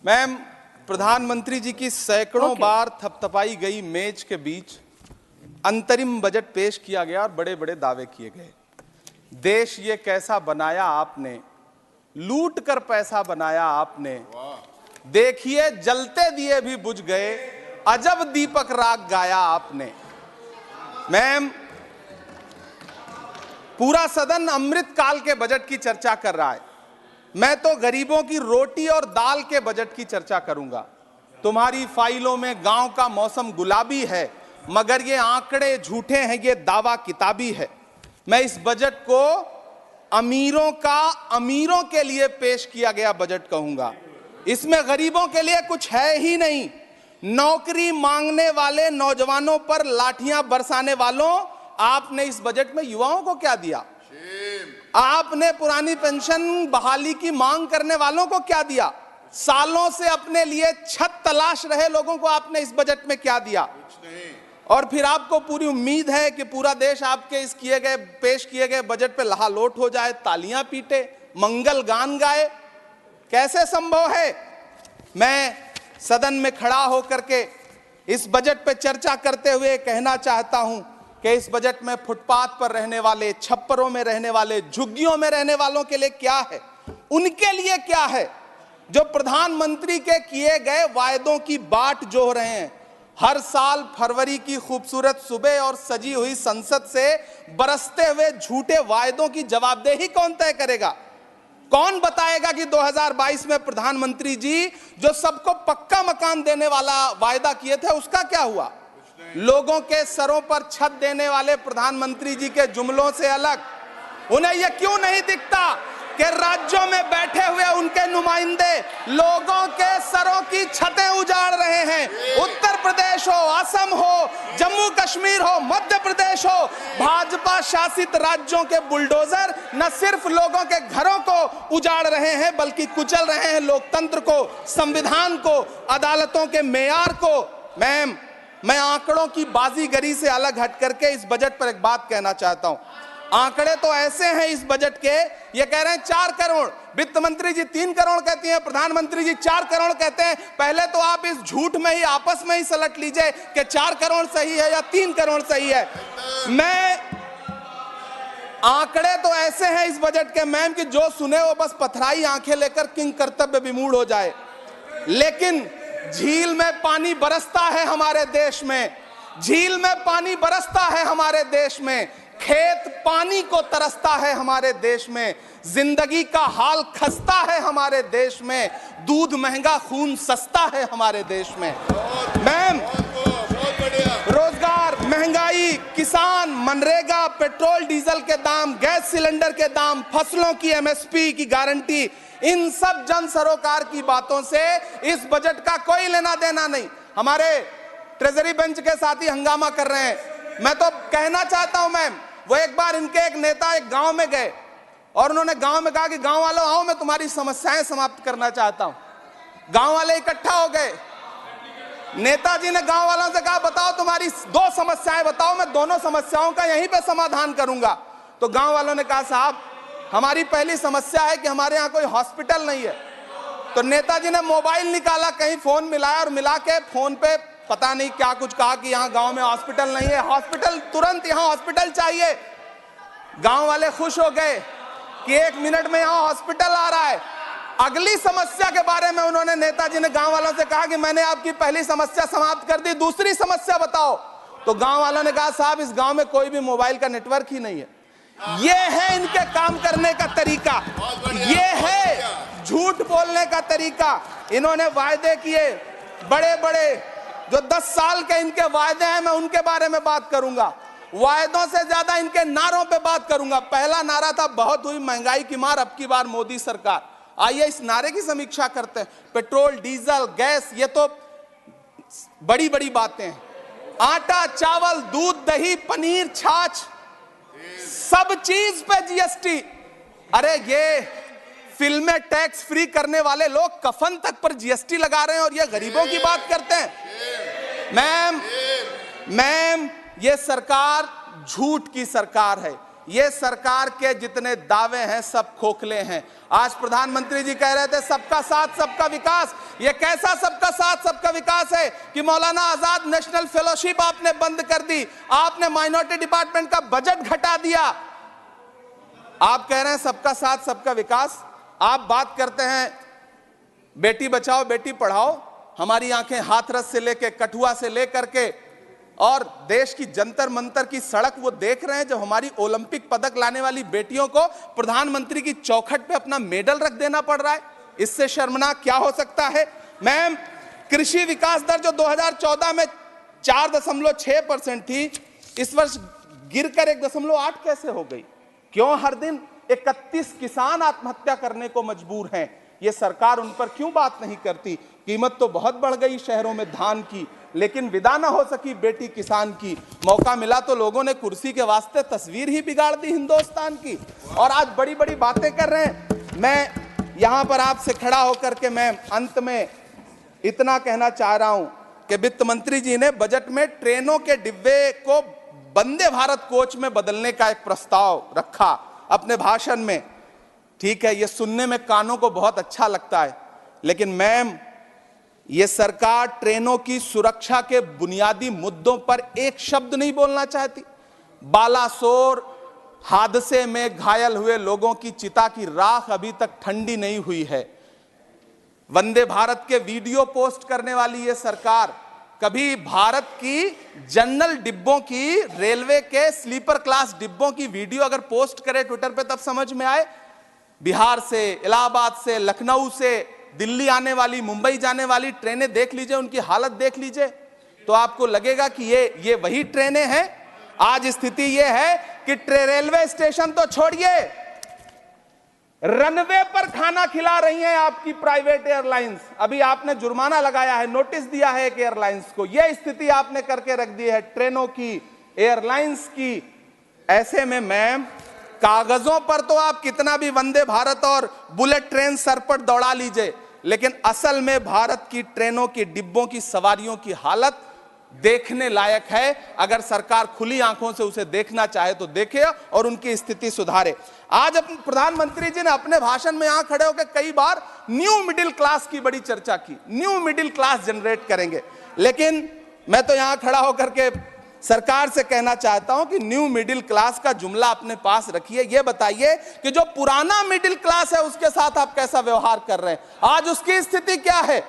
Ma'am, प्रधानमंत्री जी की सैकड़ों बार थपथपाई गई मेज के बीच अंतरिम बजट पेश किया गया और बड़े बड़े दावे किए गए। देश ये कैसा बनाया आपने, लूट कर पैसा बनाया आपने, देखिए जलते दिए भी बुझ गए, अजब दीपक राग गाया आपने। मैम, पूरा सदन अमृत काल के बजट की चर्चा कर रहा है, मैं तो गरीबों की रोटी और दाल के बजट की चर्चा करूंगा। तुम्हारी फाइलों में गांव का मौसम गुलाबी है, मगर ये आंकड़े झूठे हैं, ये दावा किताबी है। मैं इस बजट को अमीरों के लिए पेश किया गया बजट कहूंगा। इसमें गरीबों के लिए कुछ है ही नहीं। नौकरी मांगने वाले नौजवानों पर लाठियां बरसाने वालों, आपने इस बजट में युवाओं को क्या दिया? आपने पुरानी पेंशन बहाली की मांग करने वालों को क्या दिया? सालों से अपने लिए छत तलाश रहे लोगों को आपने इस बजट में क्या दिया? और फिर आपको पूरी उम्मीद है कि पूरा देश आपके इस पेश किए गए बजट पे लहालोट हो जाए, तालियां पीटे, मंगल गान गाए। कैसे संभव है? मैं सदन में खड़ा होकर के इस बजट पे चर्चा करते हुए कहना चाहता हूं कि इस बजट में फुटपाथ पर रहने वाले, छप्परों में रहने वाले, झुग्गियों में रहने वालों के लिए क्या है, उनके लिए क्या है, जो प्रधानमंत्री के किए गए वायदों की बाट जोह रहे हैं। हर साल फरवरी की खूबसूरत सुबह और सजी हुई संसद से बरसते हुए झूठे वायदों की जवाबदेही कौन तय करेगा? कौन बताएगा कि 2022 में प्रधानमंत्री जी जो सबको पक्का मकान देने वाला वायदा किए थे उसका क्या हुआ? लोगों के सरों पर छत देने वाले प्रधानमंत्री जी के जुमलों से अलग उन्हें यह क्यों नहीं दिखता कि राज्यों में बैठे हुए उनके नुमाइंदे लोगों के सरों की छतें उजाड़ रहे हैं? उत्तर प्रदेश हो, असम हो, जम्मू कश्मीर हो, मध्य प्रदेश हो, भाजपा शासित राज्यों के बुलडोजर न सिर्फ लोगों के घरों को उजाड़ रहे हैं बल्कि कुचल रहे हैं लोकतंत्र को, संविधान को, अदालतों के मेयार को। मैम, मैं आंकड़ों की बाजीगरी से अलग हट करके इस बजट पर एक बात कहना चाहता हूं। आंकड़े तो ऐसे हैं इस बजट के, ये कह रहे हैं 4 करोड़, वित्त मंत्री जी 3 करोड़ कहती हैं, प्रधानमंत्री जी 4 करोड़ कहते हैं। पहले तो आप इस झूठ में ही आपस में ही सलट लीजिए कि 4 करोड़ सही है या 3 करोड़ सही है। मैं आंकड़े तो ऐसे हैं इस बजट के मैम कि जो सुने वो बस पथराई आंखें लेकर किंग कर्तव्य विमूढ़ हो जाए। लेकिन झील में पानी बरसता है हमारे देश में, झील में पानी बरसता है हमारे देश में, खेत पानी को तरसता है हमारे देश में, जिंदगी का हाल खस्ता है हमारे देश में, दूध महंगा खून सस्ता है हमारे देश में। मैम, रोजगार, महंगाई, किसान, मनरेगा, पेट्रोल डीजल के दाम, गैस सिलेंडर के दाम, फसलों की एमएसपी की गारंटी, इन सब जन सरोकार की बातों से इस बजट का कोई लेना देना नहीं। हमारे ट्रेजरी बेंच के साथी हंगामा कर रहे हैं। मैं तो कहना चाहता हूं मैम, वो एक बार इनके एक नेता एक गांव में गए और उन्होंने गांव में कहा कि गांव वालों आओ, मैं तुम्हारी समस्याएं समाप्त करना चाहता हूं। गांव वाले इकट्ठा हो गए। नेताजी ने गांव वालों से कहा बताओ तुम्हारी 2 समस्याएं बताओ, मैं दोनों समस्याओं का यहीं पे समाधान करूंगा। तो गांव वालों ने कहा साहब हमारी पहली समस्या है कि हमारे यहाँ कोई हॉस्पिटल नहीं है। तो नेताजी ने मोबाइल निकाला, कहीं फोन मिलाया और मिला के फोन पे पता नहीं क्या कुछ कहा कि यहाँ गांव में हॉस्पिटल नहीं है, हॉस्पिटल तुरंत, यहाँ हॉस्पिटल चाहिए। गांव वाले खुश हो गए कि 1 मिनट में यहाँ हॉस्पिटल आ रहा है। अगली समस्या के बारे में उन्होंने, नेताजी ने गांव वालों से कहा कि मैंने आपकी पहली समस्या समाप्त कर दी, दूसरी समस्या बताओ। तो गांव वालों ने कहा साहब इस गांव में कोई भी मोबाइल का नेटवर्क ही नहीं है। ये है इनके काम करने का तरीका, ये है झूठ बोलने का तरीका। इन्होंने वायदे किए बड़े बड़े, जो 10 साल के इनके वायदे हैं, मैं उनके बारे में बात करूंगा। वायदों से ज्यादा इनके नारों पे बात करूंगा। पहला नारा था बहुत हुई महंगाई की मार, अब की बार मोदी सरकार। आइए इस नारे की समीक्षा करते हैं। पेट्रोल, डीजल, गैस, ये तो बड़ी बड़ी बातें हैं। आटा, चावल, दूध, दही, पनीर, छाछ, सब चीज पे जीएसटी। अरे ये फिल्में टैक्स फ्री करने वाले लोग कफन तक पर जीएसटी लगा रहे हैं और ये गरीबों की बात करते हैं। मैम, ये सरकार झूठ की सरकार है। ये सरकार के जितने दावे हैं सब खोखले हैं। आज प्रधानमंत्री जी कह रहे थे सबका साथ सबका विकास। ये कैसा सबका साथ सबका विकास है कि मौलाना आजाद नेशनल फेलोशिप आपने बंद कर दी, आपने माइनॉरिटी डिपार्टमेंट का बजट घटा दिया। आप कह रहे हैं सबका साथ सबका विकास। आप बात करते हैं बेटी बचाओ बेटी पढ़ाओ। हमारी आंखें हाथरस से लेके कठुआ से लेकर के और देश की जंतर मंतर की सड़क वो देख रहे हैं जब हमारी ओलंपिक पदक लाने वाली बेटियों को प्रधानमंत्री की चौखट पे अपना मेडल रख देना पड़ रहा है। इससे शर्मनाक क्या हो सकता है। मैम, कृषि विकास दर जो 2014 में 4.6% थी, इस वर्ष गिरकर 1.8 कैसे हो गई? क्यों हर दिन 31 किसान आत्महत्या करने को मजबूर हैं? ये सरकार उन पर क्यों बात नहीं करती? कीमत तो बहुत बढ़ गई शहरों में धान की, लेकिन विदा ना हो सकी बेटी किसान की। मौका मिला तो लोगों ने कुर्सी के वास्ते तस्वीर ही बिगाड़ दी हिंदुस्तान की, और आज बड़ी बड़ी बातें कर रहे हैं। मैं यहां पर आपसे खड़ा होकर के मैं अंत में इतना कहना चाह रहा हूं कि वित्त मंत्री जी ने बजट में ट्रेनों के डिब्बे को वंदे भारत कोच में बदलने का एक प्रस्ताव रखा अपने भाषण में। ठीक है, ये सुनने में कानों को बहुत अच्छा लगता है, लेकिन मैम, ये सरकार ट्रेनों की सुरक्षा के बुनियादी मुद्दों पर एक शब्द नहीं बोलना चाहती। बालासोर हादसे में घायल हुए लोगों की चिता की राख अभी तक ठंडी नहीं हुई है। वंदे भारत के वीडियो पोस्ट करने वाली ये सरकार कभी भारत की जनरल डिब्बों की, रेलवे के स्लीपर क्लास डिब्बों की वीडियो अगर पोस्ट करे ट्विटर पे तब समझ में आए। बिहार से, इलाहाबाद से, लखनऊ से दिल्ली आने वाली, मुंबई जाने वाली ट्रेनें देख लीजिए, उनकी हालत देख लीजिए, तो आपको लगेगा कि ये वही ट्रेनें हैं। आज स्थिति ये है कि रेलवे स्टेशन तो छोड़िए, रनवे पर खाना खिला रही हैं आपकी प्राइवेट एयरलाइंस। अभी आपने जुर्माना लगाया है, नोटिस दिया है एक एयरलाइंस को। यह स्थिति आपने करके रख दी है ट्रेनों की, एयरलाइंस की। ऐसे में मैम, कागजों पर तो आप कितना भी वंदे भारत और बुलेट ट्रेन सर पर दौड़ा लीजिए, लेकिन असल में भारत की ट्रेनों की डिब्बों की सवारियों की हालत देखने लायक है। अगर सरकार खुली आंखों से उसे देखना चाहे तो देखे और उनकी स्थिति सुधारे। आज अपने प्रधानमंत्री जी ने अपने भाषण में यहां खड़े होकर कई बार न्यू मिडिल क्लास की बड़ी चर्चा की, न्यू मिडिल क्लास जनरेट करेंगे। लेकिन मैं तो यहां खड़ा होकर के सरकार से कहना चाहता हूं कि न्यू मिडिल क्लास का जुमला अपने पास रखिए। यह बताइए कि जो पुराना मिडिल क्लास है उसके साथ आप कैसा व्यवहार कर रहे हैं। आज उसकी स्थिति क्या है?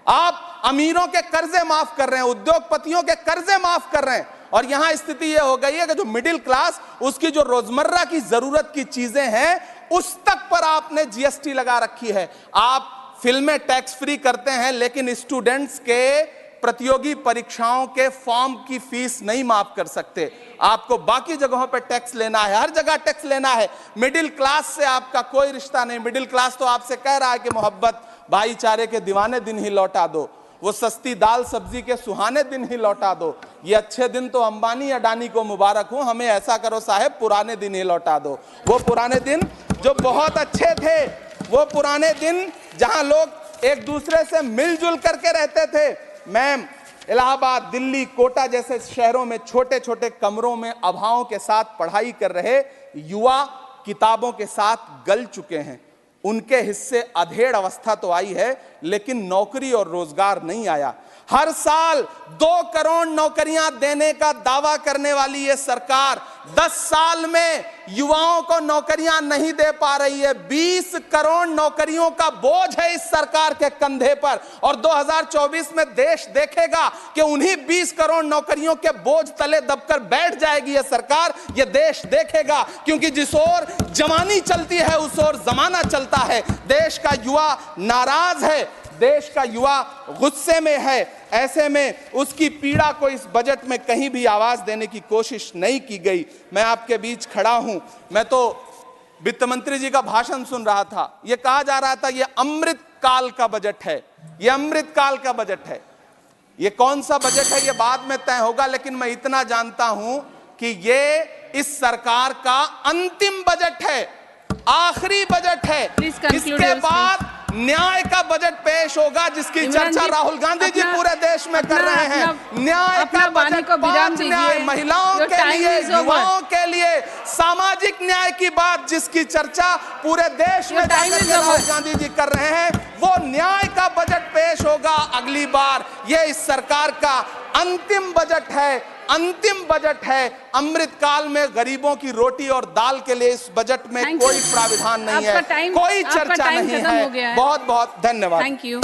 आप अमीरों के कर्जे माफ कर रहे हैं, उद्योगपतियों के कर्जे माफ कर रहे हैं, और यहां स्थिति यह हो गई है कि जो मिडिल क्लास, उसकी जो रोजमर्रा की जरूरत की चीजें हैं उस तक पर आपने जीएसटी लगा रखी है। आप फिल्में टैक्स फ्री करते हैं, लेकिन स्टूडेंट्स के प्रतियोगी परीक्षाओं के फॉर्म की फीस नहीं माफ कर सकते। आपको बाकी जगहों पर टैक्स लेना है, हर जगह टैक्स लेना है। मिडिल क्लास से आपका कोई रिश्ता नहीं। मिडिल क्लास तो आपसे कह रहा है कि मोहब्बत, भाईचारे के दीवाने दिन ही लौटा दो, वो सस्ती दाल सब्जी के सुहाने दिन ही लौटा दो। ये अच्छे दिन तो अंबानी अडानी को मुबारक हो, हमें ऐसा करो साहब पुराने दिन ही लौटा दो। वो पुराने दिन जो बहुत अच्छे थे, वो पुराने दिन जहां लोग एक दूसरे से मिलजुल करके रहते थे। मैम, इलाहाबाद, दिल्ली, कोटा जैसे शहरों में छोटे छोटे कमरों में अभावों के साथ पढ़ाई कर रहे युवा किताबों के साथ गल चुके हैं। उनके हिस्से अधेड़ अवस्था तो आई है, लेकिन नौकरी और रोजगार नहीं आया। हर साल 2 करोड़ नौकरियां देने का दावा करने वाली ये सरकार 10 साल में युवाओं को नौकरियां नहीं दे पा रही है। 20 करोड़ नौकरियों का बोझ है इस सरकार के कंधे पर, और 2024 में देश देखेगा कि उन्हीं 20 करोड़ नौकरियों के बोझ तले दबकर बैठ जाएगी ये सरकार। ये देश देखेगा, क्योंकि जिस ओर जवानी चलती है उस ओर जमाना चलता है। देश का युवा नाराज है, देश का युवा गुस्से में है। ऐसे में उसकी पीड़ा को इस बजट में कहीं भी आवाज देने की कोशिश नहीं की गई। मैं आपके बीच खड़ा हूं, मैं तो वित्त मंत्री जी का भाषण सुन रहा था। यह कहा जा रहा था ये अमृत काल का बजट है, ये अमृत काल का बजट है। ये कौन सा बजट है ये बाद में तय होगा, लेकिन मैं इतना जानता हूं कि ये इस सरकार का अंतिम बजट है, आखिरी बजट है। इसके बाद न्याय का बजट पेश होगा जिसकी चर्चा राहुल गांधी जी पूरे देश में कर रहे हैं। न्याय का बजट, 5 न्याय, महिलाओं के लिए, युवाओं के लिए, सामाजिक न्याय की बात जिसकी चर्चा पूरे देश में राहुल गांधी जी कर रहे हैं, वो न्याय का बजट पेश होगा अगली बार। ये इस सरकार का अंतिम बजट है, अंतिम बजट है। अमृतकाल में गरीबों की रोटी और दाल के लिए इस बजट में कोई प्राविधान नहीं है, कोई चर्चा नहीं है। बहुत बहुत धन्यवाद। Thank you.